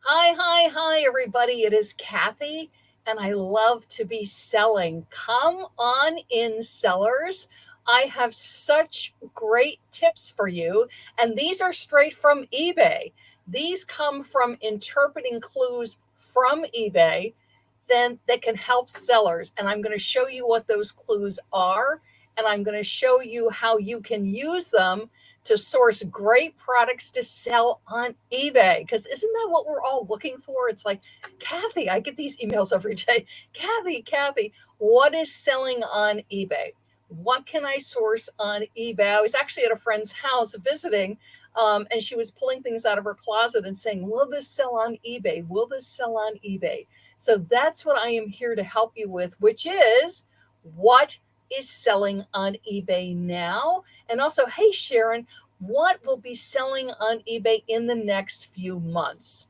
Hi, everybody. It is Kathy, and I love to be selling. Come on in, sellers. I have such great tips for you, and these are straight from eBay. These come from interpreting clues from eBay then that can help sellers. And I'm going to show you what those clues are, and I'm going to show you how you can use them to source great products to sell on eBay. Because isn't that what we're all looking for? It's like, Kathy, I get these emails every day. Kathy, what is selling on eBay? What can I source on eBay? I was actually at a friend's house visiting, and she was pulling things out of her closet and saying, will this sell on eBay? Will this sell on eBay? So that's what I am here to help you with, which is what is selling on eBay now. And also, hey, Sharon, what will be selling on eBay in the next few months?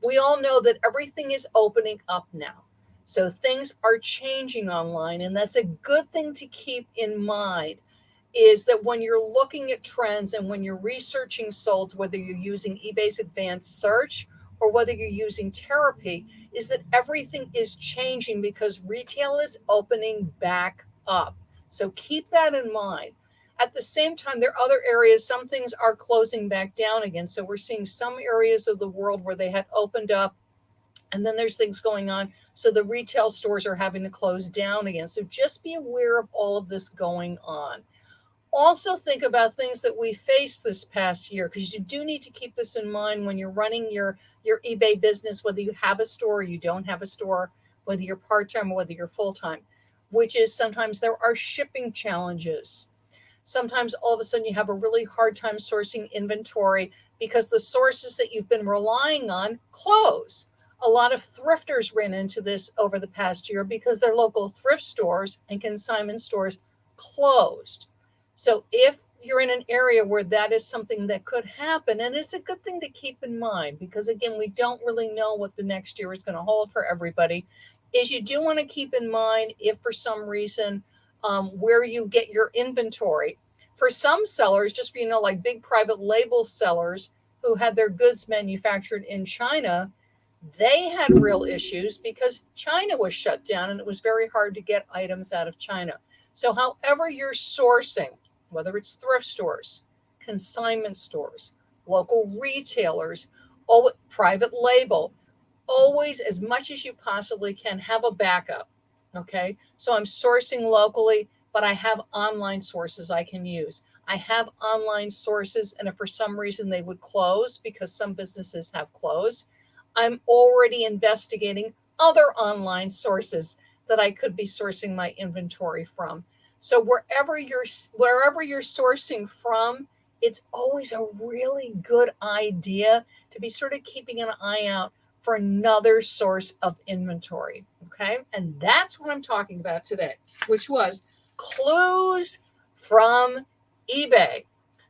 We all know that everything is opening up now. So things are changing online, and that's a good thing to keep in mind is that when you're looking at trends and when you're researching solds, whether you're using eBay's advanced search or whether you're using therapy, is that everything is changing because retail is opening back up. So keep that in mind. At the same time, there are other areas, some things are closing back down again. So we're seeing some areas of the world where they had opened up, and then there's things going on. So the retail stores are having to close down again. So just be aware of all of this going on. Also think about things that we faced this past year, because you do need to keep this in mind when you're running your eBay business, whether you have a store or you don't have a store, whether you're part-time or whether you're full-time, which is sometimes there are shipping challenges. Sometimes all of a sudden you have a really hard time sourcing inventory because the sources that you've been relying on close. A lot of thrifters ran into this over the past year because their local thrift stores and consignment stores closed. So if you're in an area where that is something that could happen, and it's a good thing to keep in mind, because again, we don't really know what the next year is going to hold for everybody, is you do want to keep in mind if for some reason where you get your inventory. For some sellers, just for like big private label sellers who had their goods manufactured in China, they had real issues because China was shut down and it was very hard to get items out of China. So however you're sourcing, whether it's thrift stores, consignment stores, local retailers, private label, always, as much as you possibly can, have a backup. Okay. So I'm sourcing locally, but I have online sources I can use. I have online sources, and if for some reason they would close, because some businesses have closed, I'm already investigating other online sources that I could be sourcing my inventory from. So wherever you're sourcing from, it's always a really good idea to be sort of keeping an eye out for another source of inventory. Okay. And that's what I'm talking about today, which was clues from eBay,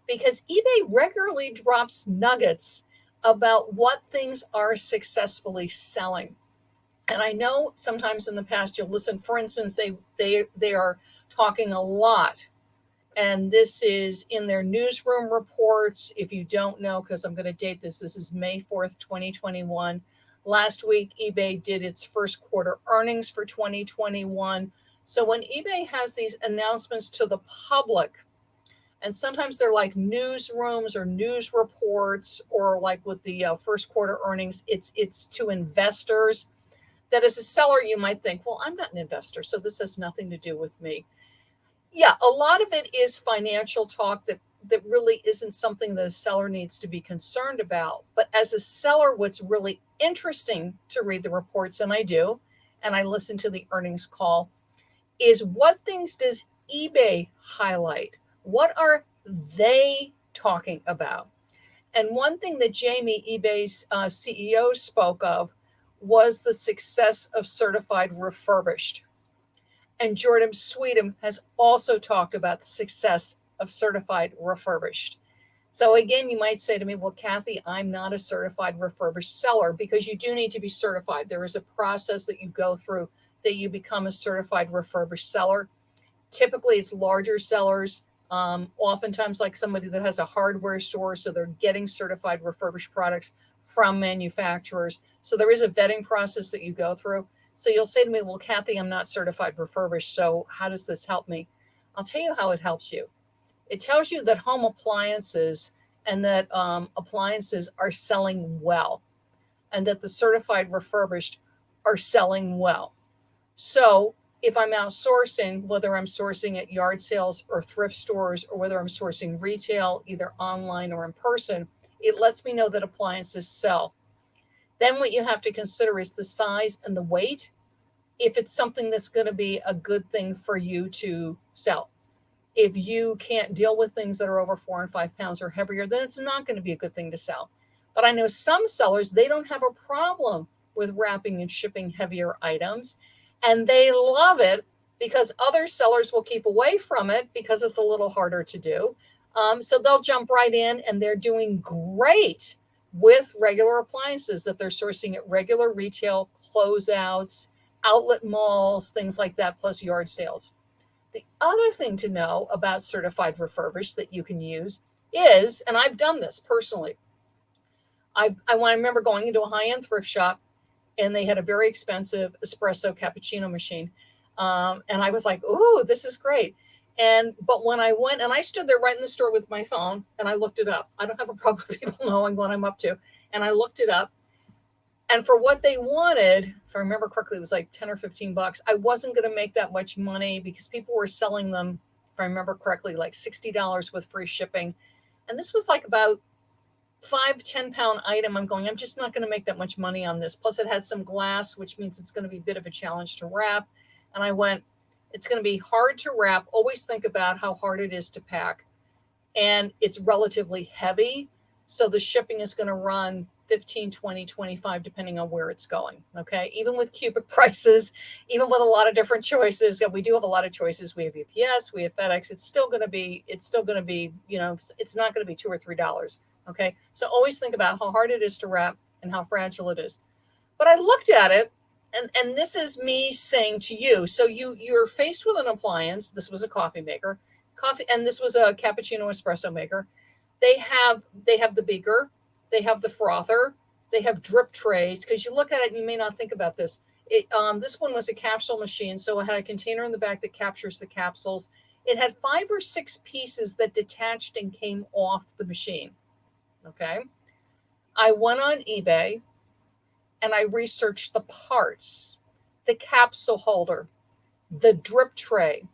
because eBay regularly drops nuggets about what things are successfully selling. And I know sometimes in the past you'll listen, for instance, they are talking a lot, and this is in their newsroom reports. If you don't know, because I'm going to date this is May 4th, 2021. Last week, eBay did its first quarter earnings for 2021. So when eBay has these announcements to the public, and sometimes they're like newsrooms or news reports, or like with the first quarter earnings, it's to investors, that as a seller, you might think, well, I'm not an investor, so this has nothing to do with me. Yeah, a lot of it is financial talk that really isn't something that a seller needs to be concerned about. But as a seller, what's really interesting to read the reports, and I do, and I listen to the earnings call, is what things does eBay highlight? What are they talking about? And one thing that Jamie, eBay's CEO, spoke of was the success of certified refurbished. And Jordan Sweetum has also talked about the success of certified refurbished. So again, you might say to me, well, Kathy, I'm not a certified refurbished seller, because you do need to be certified. There is a process that you go through that you become a certified refurbished seller. Typically, it's larger sellers, oftentimes like somebody that has a hardware store, so they're getting certified refurbished products from manufacturers. So there is a vetting process that you go through. So you'll say to me, well, Kathy, I'm not certified refurbished. So how does this help me? I'll tell you how it helps you. It tells you that home appliances and that appliances are selling well, and that the certified refurbished are selling well. So if I'm outsourcing, whether I'm sourcing at yard sales or thrift stores, or whether I'm sourcing retail, either online or in person, it lets me know that appliances sell. Then what you have to consider is the size and the weight, if it's something that's going to be a good thing for you to sell. If you can't deal with things that are over 4 and 5 pounds or heavier, then it's not going to be a good thing to sell. But I know some sellers, they don't have a problem with wrapping and shipping heavier items, and they love it because other sellers will keep away from it because it's a little harder to do. So they'll jump right in, and they're doing great with regular appliances that they're sourcing at regular retail, closeouts, outlet malls, things like that, plus yard sales. The other thing to know about certified refurbished that you can use is, and I've done this personally, I remember going into a high-end thrift shop, and they had a very expensive espresso cappuccino machine. And I was like, ooh, this is great. But when I went, and I stood there right in the store with my phone, and I looked it up. I don't have a problem with people knowing what I'm up to. And I looked it up. And for what they wanted, if I remember correctly, it was like 10 or 15 bucks. I wasn't going to make that much money because people were selling them, if I remember correctly, like $60 with free shipping. And this was like about 5-10 pound item. I'm just not going to make that much money on this. Plus it had some glass, which means it's going to be a bit of a challenge to wrap. And I went, it's going to be hard to wrap. Always think about how hard it is to pack. And it's relatively heavy. So the shipping is going to run 15, 20, 25, depending on where it's going. Okay. Even with cubic prices, even with a lot of different choices, we do have a lot of choices. We have UPS, we have FedEx. It's still going to be, it's not going to be $2 or $3. Okay. So always think about how hard it is to wrap and how fragile it is. But I looked at it, and this is me saying to you, so you're faced with an appliance. This was a coffee maker, and this was a cappuccino espresso maker. They have the beaker, they have the frother, they have drip trays. Because you look at it and you may not think about this. This one was a capsule machine, so it had a container in the back that captures the capsules. It had 5 or 6 pieces that detached and came off the machine. Okay. I went on eBay and I researched the parts, the capsule holder, the drip tray,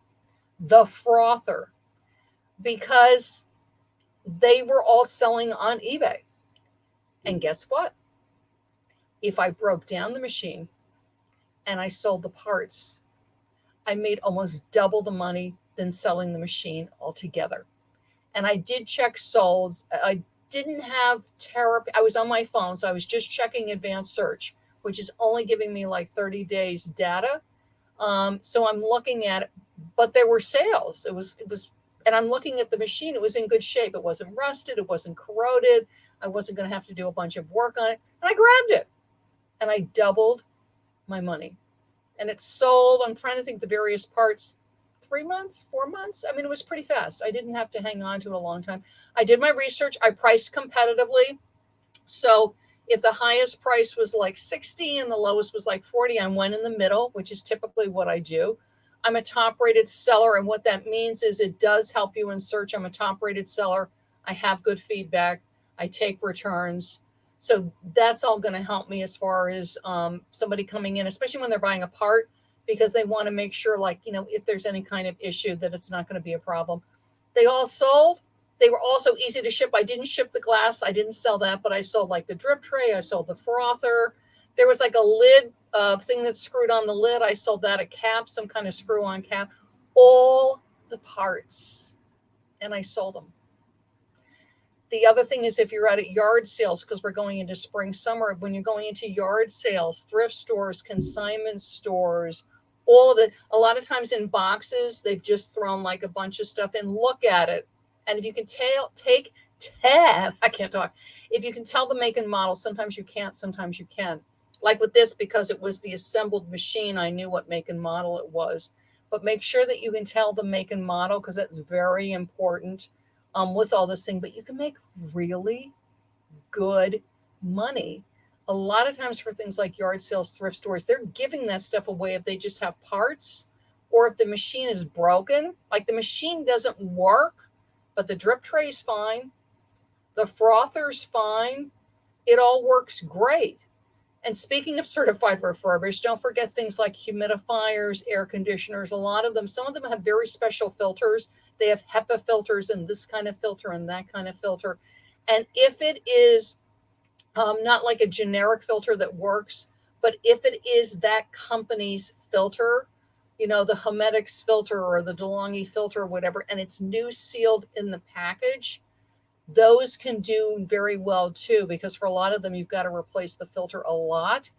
the frother, because they were all selling on eBay. And guess what? If I broke down the machine and I sold the parts, I made almost double the money than selling the machine altogether. And I did check solds. I didn't have Terrill. I was on my phone, so I was just checking advanced search, which is only giving me like 30 days data. So I'm looking at it, but there were sales. It was, and I'm looking at the machine. It was in good shape. It wasn't rusted. It wasn't corroded. I wasn't going to have to do a bunch of work on it. And I grabbed it, and I doubled my money. And it sold. I'm trying to think the various parts. 3 months, 4 months. I mean, it was pretty fast. I didn't have to hang on to it a long time. I did my research. I priced competitively. So if the highest price was like 60 and the lowest was like 40, I went in the middle, which is typically what I do. I'm a top rated seller. And what that means is it does help you in search. I'm a top rated seller. I have good feedback. I take returns. So that's all going to help me as far as somebody coming in, especially when they're buying a part, because they want to make sure, like, if there's any kind of issue, that it's not going to be a problem. They all sold. They were also easy to ship. I didn't ship the glass. I didn't sell that, but I sold like the drip tray. I sold the frother. There was like a lid thing that's screwed on the lid. I sold that, a cap, some kind of screw on cap, all the parts, and I sold them. The other thing is, if you're at yard sales, because we're going into spring, summer, when you're going into yard sales, thrift stores, consignment stores, all of it, a lot of times in boxes, they've just thrown like a bunch of stuff in. Look at it. And if you can I can't talk. If you can tell the make and model, sometimes you can't, sometimes you can. Like with this, because it was the assembled machine, I knew what make and model it was. But make sure that you can tell the make and model, because that's very important with all this thing. But you can make really good money. A lot of times for things like yard sales, thrift stores, they're giving that stuff away if they just have parts, or if the machine is broken. Like the machine doesn't work, but the drip tray is fine, the frother's fine, it all works great. And speaking of certified refurbished, don't forget things like humidifiers, air conditioners. A lot of them, some of them have very special filters. They have HEPA filters and this kind of filter and that kind of filter. And if it is not like a generic filter that works, but if it is that company's filter, you know, the Homedics filter or the DeLonghi filter or whatever, and it's new sealed in the package, those can do very well too, because for a lot of them, you've got to replace the filter a lot,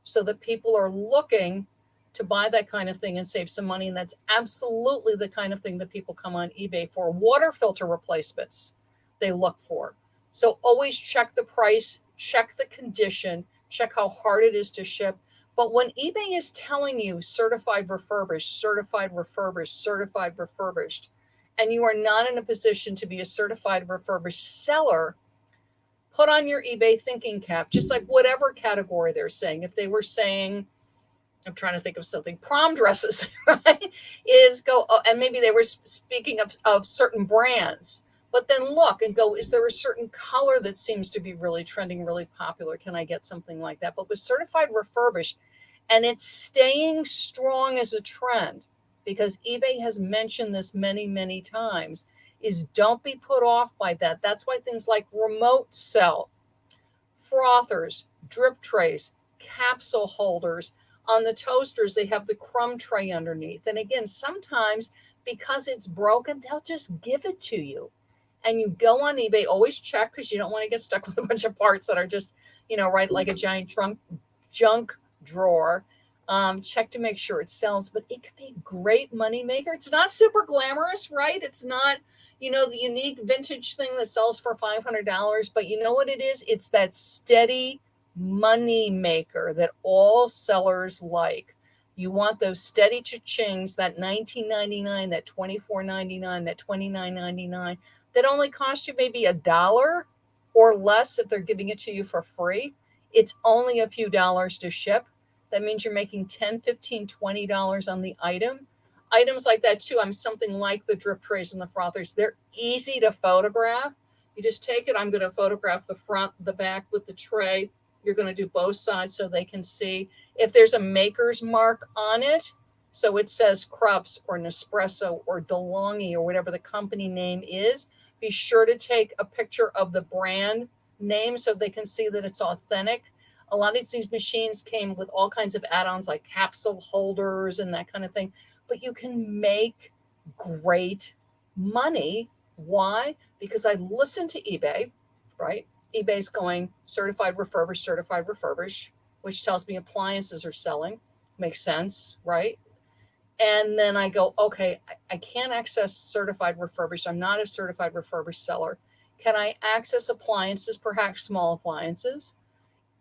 so that people are looking to buy that kind of thing and save some money. And that's absolutely the kind of thing that people come on eBay for. Water filter replacements, they look for. So always check the price, check the condition, check how hard it is to ship. But when eBay is telling you certified refurbished, certified refurbished, certified refurbished, and you are not in a position to be a certified refurbished seller, put on your eBay thinking cap, just like whatever category they're saying. If they were saying, I'm trying to think of something, prom dresses, right? Is go, oh, and maybe they were speaking of certain brands, but then look and go, is there a certain color that seems to be really trending, really popular? Can I get something like that? But with certified refurbished, and it's staying strong as a trend, because eBay has mentioned this many, many times, is don't be put off by that. That's why things like remote sell, frothers, drip trays, capsule holders. On the toasters, they have the crumb tray underneath. And again, sometimes because it's broken, they'll just give it to you. And you go on eBay, always check, because you don't want to get stuck with a bunch of parts that are just, you know, right, like a giant junk drawer. Check to make sure it sells, but it could be a great money maker. It's not super glamorous, right? It's not, you know, the unique vintage thing that sells for $500, but you know what it is? It's that steady money maker that all sellers like. You want those steady cha-chings, that $19.99, that $24.99, that $29.99, that only cost you maybe $1 or less if they're giving it to you for free. It's only a few dollars to ship. That means you're making $10, $15, $20 on the item. Items like that too. I'm something like the drip trays and the frothers. They're easy to photograph. You just take it. I'm going to photograph the front, the back with the tray. You're going to do both sides so they can see. If there's a maker's mark on it, so it says Krups or Nespresso or DeLonghi or whatever the company name is, be sure to take a picture of the brand name so they can see that it's authentic. A lot of these machines came with all kinds of add-ons like capsule holders and that kind of thing, but you can make great money. Why? Because I listen to eBay, right? eBay's going certified refurbish, which tells me appliances are selling. Makes sense, right? And then I go, okay, I can't access certified refurbished. I'm not a certified refurbished seller. Can I access appliances, perhaps small appliances?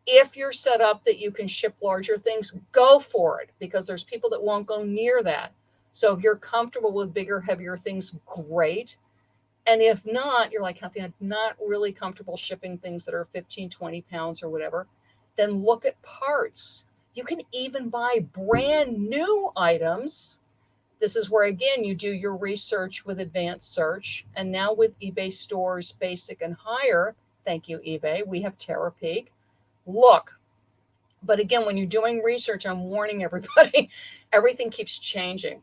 If you're set up that you can ship larger things, go for it, because there's people that won't go near that. So if you're comfortable with bigger, heavier things, great. And if not, you're like, Kathy, I'm not really comfortable shipping things that are 15, 20 pounds or whatever, then look at parts. You can even buy brand new items. This is where, again, you do your research with advanced search. And now with eBay stores, basic and higher, thank you, eBay, we have Terrill. Look, but again, when you're doing research, I'm warning everybody, everything keeps changing.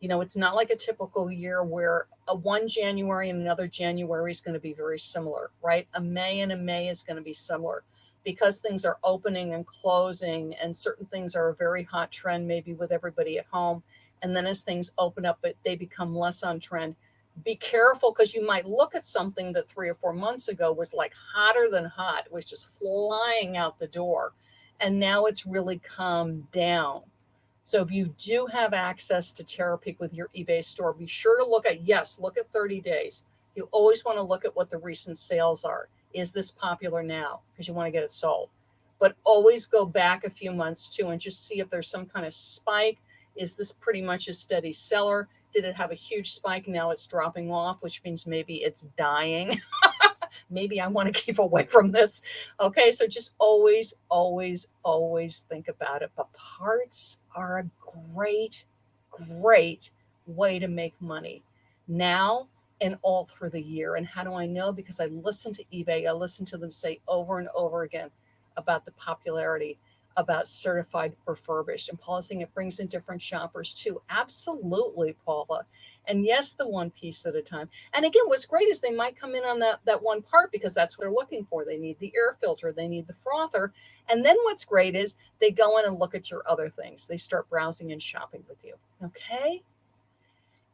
You know, it's not like a typical year where a one January and another January is going to be very similar, right? A May and a May is going to be similar, because things are opening and closing, and certain things are a very hot trend, maybe with everybody at home. And then as things open up, but they become less on trend. Be careful, because you might look at something that 3 or 4 months ago was like hotter than hot. It was just flying out the door. And now it's really calmed down. So if you do have access to Terrill with your eBay store, be sure to look at 30 days. You always want to look at what the recent sales are. Is this popular now? Because you want to get it sold. But always go back a few months too and just see if there's some kind of spike. Is this pretty much a steady seller? Did it have a huge spike? Now it's dropping off, which means maybe it's dying. maybe I want to keep away from this. Okay, so just always, always, always think about it. But parts are a great, great way to make money now and all through the year. And how do I know? Because I listen to eBay, I listen to them say over and over again about the popularity about certified refurbished. And Paula's saying it brings in different shoppers too. Absolutely, Paula. And yes, the one piece at a time. And again, what's great is they might come in on that one part because that's what they're looking for. They need the air filter, they need the frother. And then what's great is they go in and look at your other things. They start browsing and shopping with you. Okay.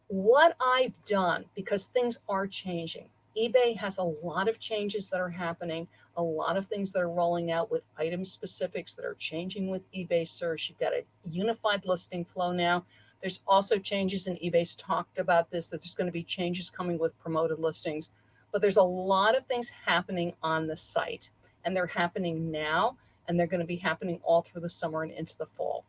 What I've done, because things are changing, eBay has a lot of changes that are happening, a lot of things that are rolling out with item specifics that are changing with eBay search. You've got a unified listing flow now. There's also changes, and eBay's talked about this, that there's going to be changes coming with promoted listings. But there's a lot of things happening on the site, and they're happening now, and they're going to be happening all through the summer and into the fall.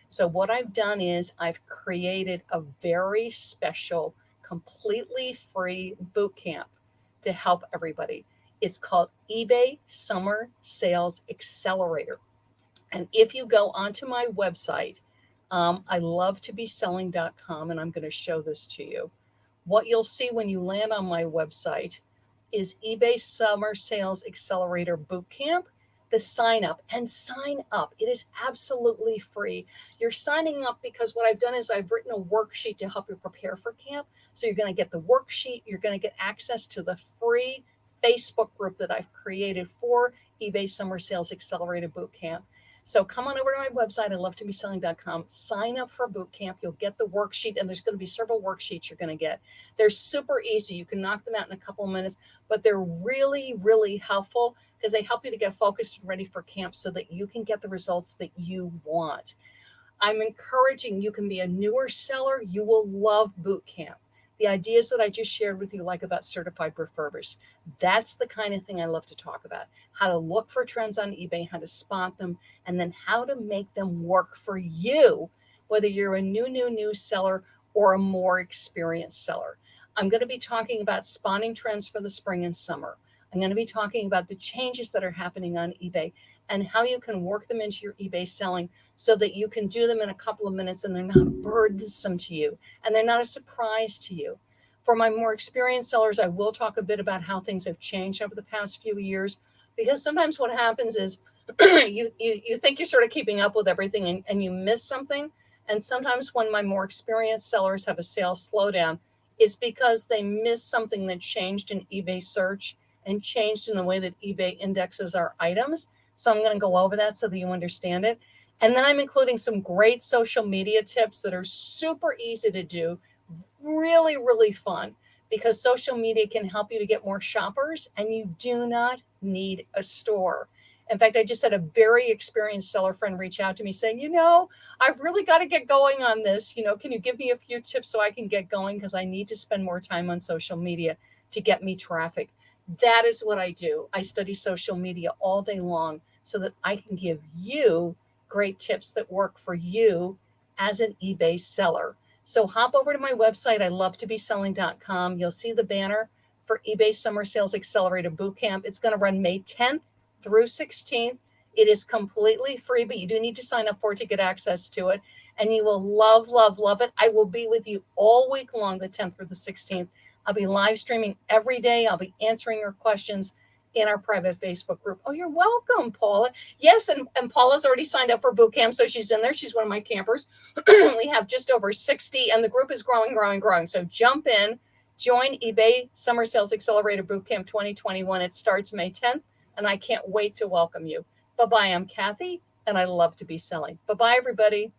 So what I've done is I've created a very special, completely free boot camp to help everybody. It's called eBay Summer Sales Accelerator. And if you go onto my website, I love to be selling.com, and I'm going to show this to you. What you'll see when you land on my website is eBay Summer Sales Accelerator Bootcamp, the sign up. And sign up. It is absolutely free. You're signing up because what I've done is I've written a worksheet to help you prepare for camp. So you're going to get the worksheet. You're going to get access to the free Facebook group that I've created for eBay Summer Sales Accelerator Bootcamp. So come on over to my website, I love to be selling.com. Sign up for boot camp. You'll get the worksheet, and there's going to be several worksheets you're going to get. They're super easy. You can knock them out in a couple of minutes, but they're really, really helpful because they help you to get focused and ready for camp so that you can get the results that you want. I'm encouraging you can be a newer seller. You will love boot camp. The ideas that I just shared with you, like about certified refurbished, that's the kind of thing I love to talk about. How to look for trends on eBay, how to spot them, and then how to make them work for you, whether you're a new seller or a more experienced seller. I'm going to be talking about spotting trends for the spring and summer. I'm going to be talking about the changes that are happening on eBay and how you can work them into your eBay selling so that you can do them in a couple of minutes and they're not burdensome to you and they're not a surprise to you. For my more experienced sellers, I will talk a bit about how things have changed over the past few years, because sometimes what happens is you think you're sort of keeping up with everything and you miss something. And sometimes when my more experienced sellers have a sales slowdown, it's because they miss something that changed in eBay search and changed in the way that eBay indexes our items. So I'm going to go over that so that you understand it. And then I'm including some great social media tips that are super easy to do, really, really fun, because social media can help you to get more shoppers and you do not need a store. In fact, I just had a very experienced seller friend reach out to me saying, I've really got to get going on this. Can you give me a few tips so I can get going? Because I need to spend more time on social media to get me traffic. That is what I do. I study social media all day long so that I can give you great tips that work for you as an eBay seller. So hop over to my website, I love to be selling.com. You'll see the banner for eBay Summer Sales Accelerator Bootcamp. It's going to run May 10th through 16th. It is completely free, but you do need to sign up for it to get access to it. And you will love, love, love it. I will be with you all week long, the 10th through the 16th. I'll be live streaming every day. I'll be answering your questions in our private Facebook group. Oh, you're welcome, Paula. Yes, and Paula's already signed up for boot camp, so she's in there. She's one of my campers. We have just over 60, and the group is growing. So jump in, join eBay Summer Sales Accelerator Bootcamp 2021. It starts May 10th, and I can't wait to welcome you. Bye-bye. I'm Kathy, and I love to be selling. Bye-bye, everybody.